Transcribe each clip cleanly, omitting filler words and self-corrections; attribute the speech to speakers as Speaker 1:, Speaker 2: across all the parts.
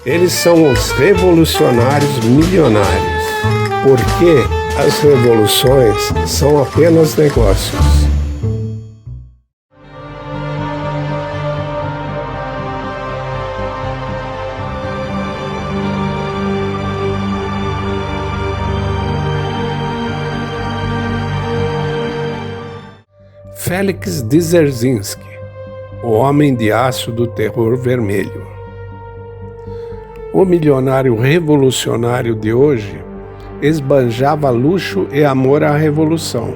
Speaker 1: Eles são os revolucionários milionários, porque as revoluções são apenas negócios. Félix Dzerzhinsky, o homem de aço do terror vermelho. O milionário revolucionário de hoje esbanjava luxo e amor à revolução.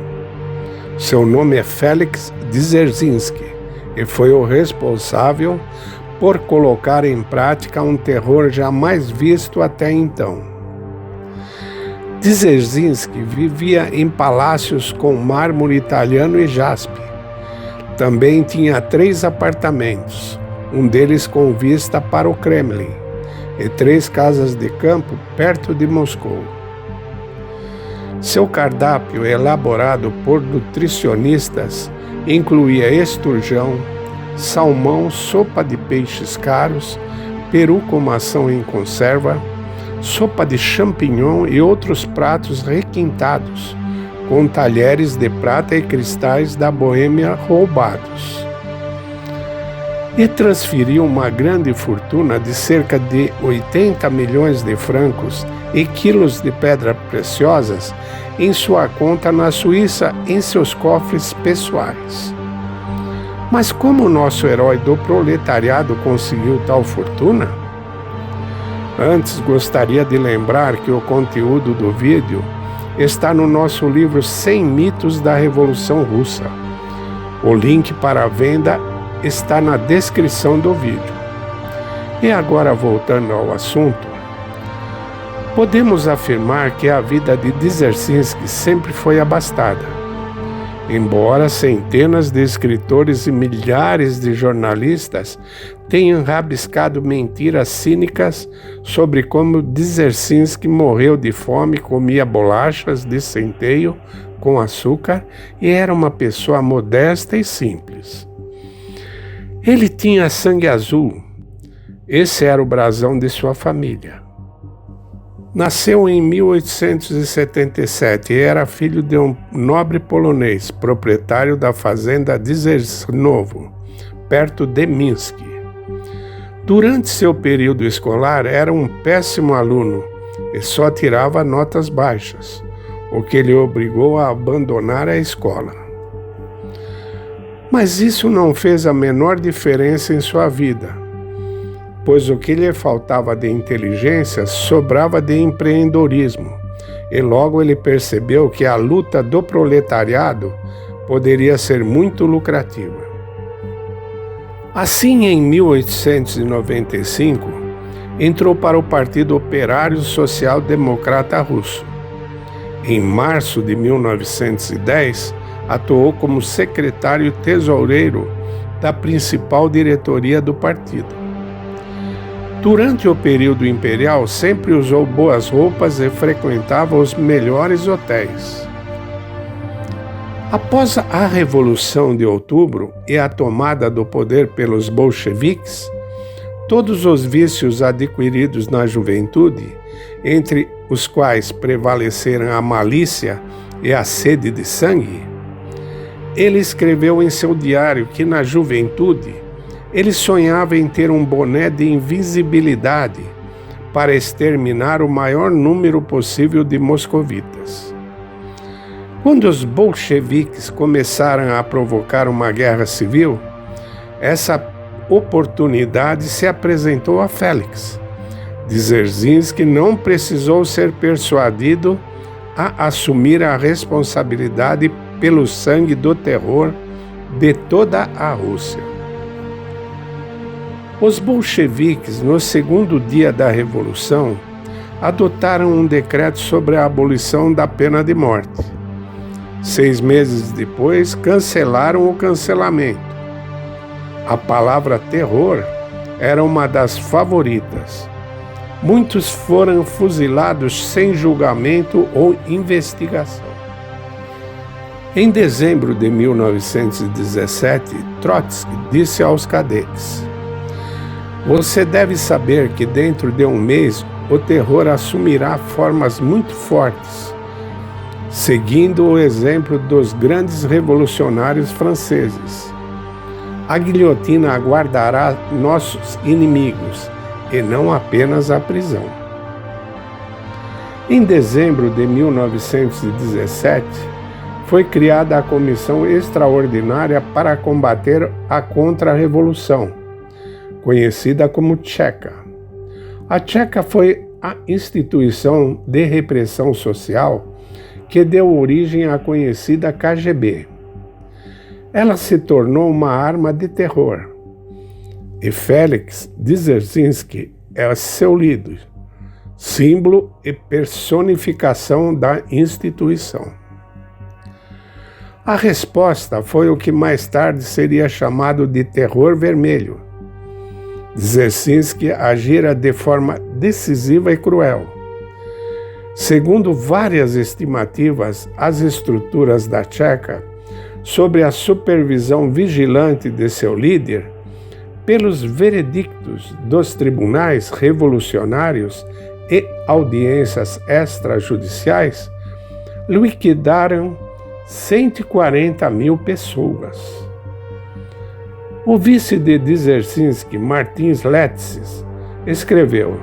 Speaker 1: Seu nome é Félix Dzerzhinsky e foi o responsável por colocar em prática um terror jamais visto até então. Dzerzhinsky vivia em palácios com mármore italiano e jaspe. Também tinha 3 apartamentos, um deles com vista para o Kremlin, e 3 casas de campo perto de Moscou. Seu cardápio, elaborado por nutricionistas, incluía esturjão, salmão, sopa de peixes caros, peru com maçã em conserva, sopa de champignon e outros pratos requintados, com talheres de prata e cristais da Boêmia roubados. E transferiu uma grande fortuna de cerca de 80 milhões de francos e quilos de pedras preciosas em sua conta na Suíça em seus cofres pessoais. Mas como o nosso herói do proletariado conseguiu tal fortuna? Antes, gostaria de lembrar que o conteúdo do vídeo está no nosso livro 100 mitos da Revolução Russa. O link para a venda está na descrição do vídeo. E agora, voltando ao assunto, podemos afirmar que a vida de Dzerzhinsky sempre foi abastada. Embora centenas de escritores e milhares de jornalistas tenham rabiscado mentiras cínicas sobre como Dzerzhinsky morreu de fome, comia bolachas de centeio com açúcar e era uma pessoa modesta e simples. Ele tinha sangue azul. Esse era o brasão de sua família. Nasceu em 1877 e era filho de um nobre polonês, proprietário da fazenda Dzerzhnowo, perto de Minsk. Durante seu período escolar, era um péssimo aluno e só tirava notas baixas, o que lhe obrigou a abandonar a escola. Mas isso não fez a menor diferença em sua vida, pois o que lhe faltava de inteligência sobrava de empreendedorismo, e logo ele percebeu que a luta do proletariado poderia ser muito lucrativa. Assim, em 1895, entrou para o Partido Operário Social Democrata Russo. Em março de 1910, atuou como secretário e tesoureiro da principal diretoria do partido. Durante o período imperial, sempre usou boas roupas e frequentava os melhores hotéis. Após a Revolução de Outubro e a tomada do poder pelos bolcheviques, todos os vícios adquiridos na juventude, entre os quais prevaleceram a malícia e a sede de sangue, ele escreveu em seu diário que na juventude ele sonhava em ter um boné de invisibilidade para exterminar o maior número possível de moscovitas. Quando os bolcheviques começaram a provocar uma guerra civil, essa oportunidade se apresentou a Félix. Dzerzhinsky não precisou ser persuadido a assumir a responsabilidade pelo sangue do terror de toda a Rússia. Os bolcheviques, no segundo dia da Revolução, adotaram um decreto sobre a abolição da pena de morte. 6 meses depois, cancelaram o cancelamento. A palavra terror era uma das favoritas. Muitos foram fuzilados sem julgamento ou investigação. Em dezembro de 1917, Trotsky disse aos cadetes: Você deve saber que dentro de um mês o terror assumirá formas muito fortes, seguindo o exemplo dos grandes revolucionários franceses. A guilhotina aguardará nossos inimigos e não apenas a prisão. Em dezembro de 1917, foi criada a Comissão Extraordinária para combater a Contra-Revolução, conhecida como Tcheca. A Tcheca foi a instituição de repressão social que deu origem à conhecida KGB. Ela se tornou uma arma de terror, e Félix Dzerzhinsky é seu líder, símbolo e personificação da instituição. A resposta foi o que mais tarde seria chamado de terror vermelho. Dzerzhinsky agira de forma decisiva e cruel. Segundo várias estimativas, as estruturas da Tcheca, sob a supervisão vigilante de seu líder, pelos veredictos dos tribunais revolucionários e audiências extrajudiciais, liquidaram 140 mil pessoas. O vice de Dzerzhinsky, Martins Letzis, escreveu: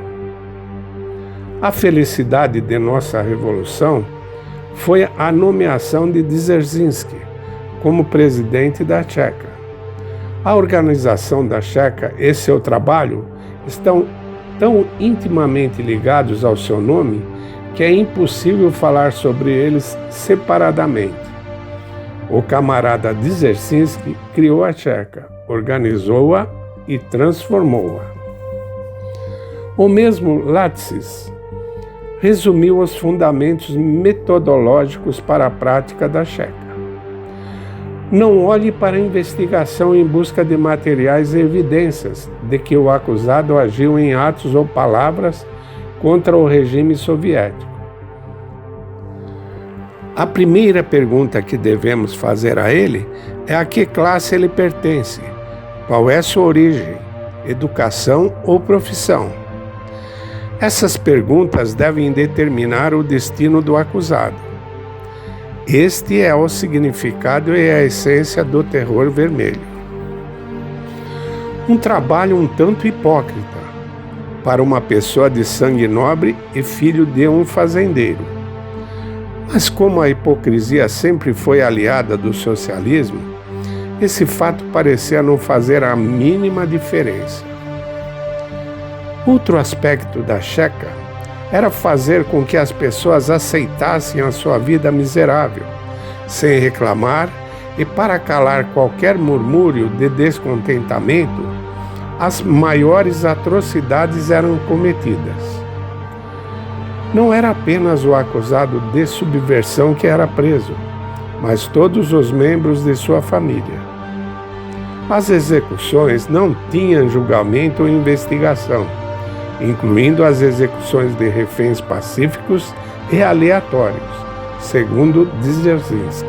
Speaker 1: "A felicidade de nossa revolução foi a nomeação de Dzerzhinsky como presidente da Tcheca. A organização da Tcheca e seu trabalho estão tão intimamente ligados ao seu nome que é impossível falar sobre eles separadamente. O camarada Dzerzhinsky criou a Tcheca, organizou-a e transformou-a." O mesmo Letzis resumiu os fundamentos metodológicos para a prática da Tcheca. Não olhe para a investigação em busca de materiais e evidências de que o acusado agiu em atos ou palavras contra o regime soviético. A primeira pergunta que devemos fazer a ele é a que classe ele pertence, qual é sua origem, educação ou profissão. Essas perguntas devem determinar o destino do acusado. Este é o significado e a essência do terror vermelho. Um trabalho um tanto hipócrita para uma pessoa de sangue nobre e filho de um fazendeiro. Mas como a hipocrisia sempre foi aliada do socialismo, esse fato parecia não fazer a mínima diferença. Outro aspecto da Tcheca era fazer com que as pessoas aceitassem a sua vida miserável, sem reclamar, e para calar qualquer murmúrio de descontentamento, as maiores atrocidades eram cometidas. Não era apenas o acusado de subversão que era preso, mas todos os membros de sua família. As execuções não tinham julgamento ou investigação, incluindo as execuções de reféns pacíficos e aleatórios, segundo Dzerzhinsky.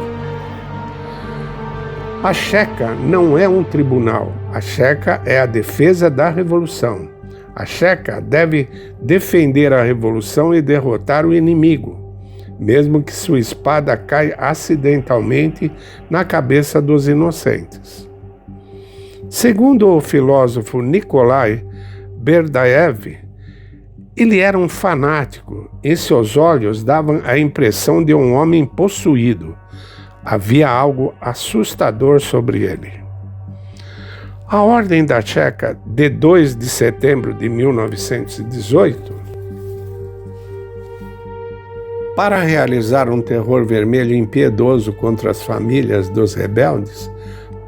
Speaker 1: A Tcheca não é um tribunal, a Tcheca é a defesa da revolução. A Tcheca deve defender a revolução e derrotar o inimigo, mesmo que sua espada caia acidentalmente na cabeça dos inocentes. Segundo o filósofo Nikolai Berdaev, ele era um fanático. Em seus olhos davam a impressão de um homem possuído. Havia algo assustador sobre ele. A Ordem da Tcheca, de 2 de setembro de 1918, para realizar um terror vermelho impiedoso contra as famílias dos rebeldes,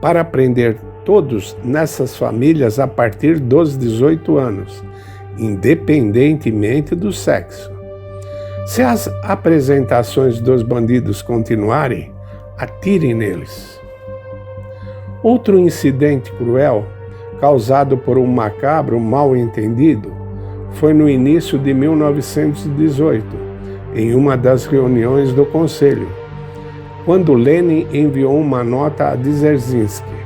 Speaker 1: para prender todos nessas famílias a partir dos 18 anos, independentemente do sexo. Se as apresentações dos bandidos continuarem, atirem neles. Outro incidente cruel, causado por um macabro mal-entendido, foi no início de 1918, em uma das reuniões do Conselho, quando Lenin enviou uma nota a Dzerzhinsky.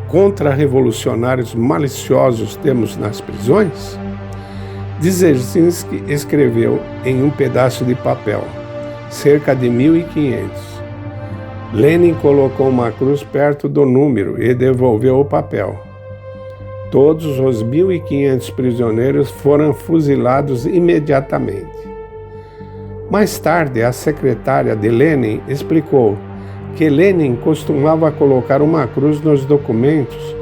Speaker 1: contra-revolucionários maliciosos temos nas prisões? Dzerzhinsky escreveu em um pedaço de papel, cerca de 1500. Lenin colocou uma cruz perto do número e devolveu o papel. Todos os 1500 prisioneiros foram fuzilados imediatamente. Mais tarde, a secretária de Lenin explicou que Lenin costumava colocar uma cruz nos documentos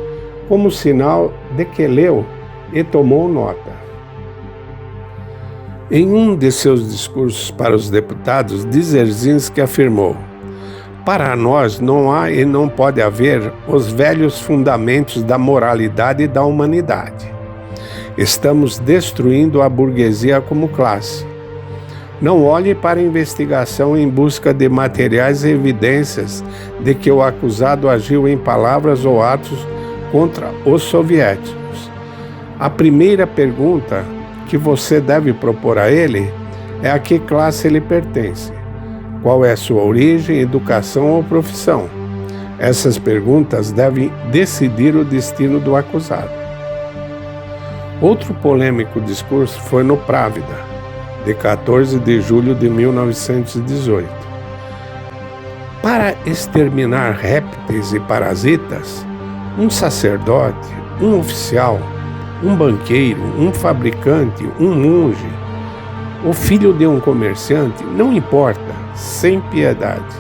Speaker 1: como sinal de que leu e tomou nota. Em um de seus discursos para os deputados, Dzerzhinsky afirmou: "Para nós não há e não pode haver os velhos fundamentos da moralidade e da humanidade. Estamos destruindo a burguesia como classe. Não olhe para a investigação em busca de materiais e evidências de que o acusado agiu em palavras ou atos contra os soviéticos. A primeira pergunta que você deve propor a ele é a que classe ele pertence. Qual é sua origem, educação ou profissão? Essas perguntas devem decidir o destino do acusado." Outro polêmico discurso foi no Pravda, de 14 de julho de 1918. Para exterminar répteis e parasitas, um sacerdote, um oficial, um banqueiro, um fabricante, um monge, o filho de um comerciante, não importa, sem piedade.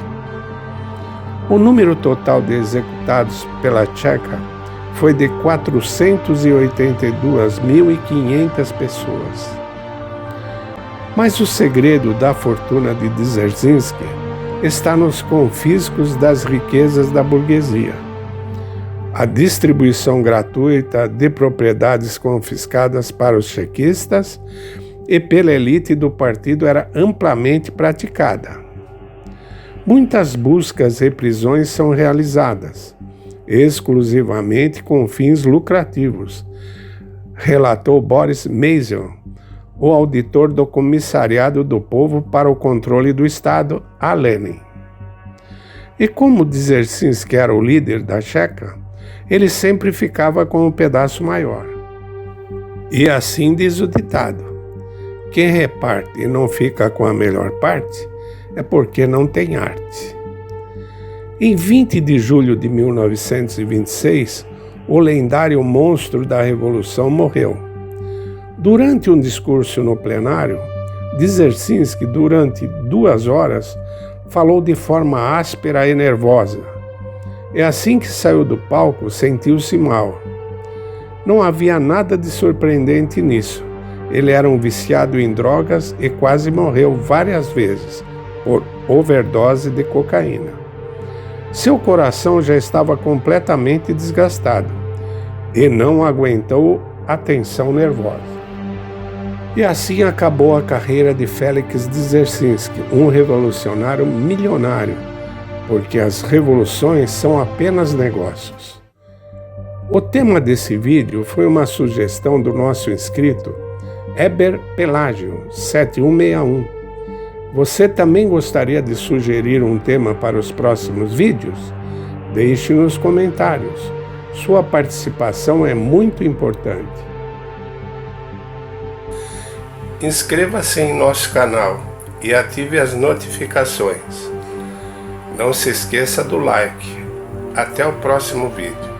Speaker 1: O número total de executados pela Tcheca foi de 482.500 pessoas. Mas o segredo da fortuna de Dzerzhinsky está nos confiscos das riquezas da burguesia. A distribuição gratuita de propriedades confiscadas para os chequistas e pela elite do partido era amplamente praticada. Muitas buscas e prisões são realizadas, exclusivamente com fins lucrativos, relatou Boris Meisel, o auditor do Comissariado do Povo para o Controle do Estado, a Lenin. E como Dzerzhinsky era o líder da Tcheca, ele sempre ficava com um pedaço maior. E assim diz o ditado: quem reparte e não fica com a melhor parte é porque não tem arte. Em 20 de julho de 1926, o lendário monstro da Revolução morreu. Durante um discurso no plenário, Dzerzhinsky, durante 2 horas, falou de forma áspera e nervosa. E assim que saiu do palco, sentiu-se mal. Não havia nada de surpreendente nisso. Ele era um viciado em drogas e quase morreu várias vezes por overdose de cocaína. Seu coração já estava completamente desgastado e não aguentou a tensão nervosa. E assim acabou a carreira de Felix Dzerzhinsky, um revolucionário milionário, porque as revoluções são apenas negócios. O tema desse vídeo foi uma sugestão do nosso inscrito Eber Pelágio, 7161. Você também gostaria de sugerir um tema para os próximos vídeos? Deixe nos comentários. Sua participação é muito importante. Inscreva-se em nosso canal e ative as notificações. Não se esqueça do like. Até o próximo vídeo.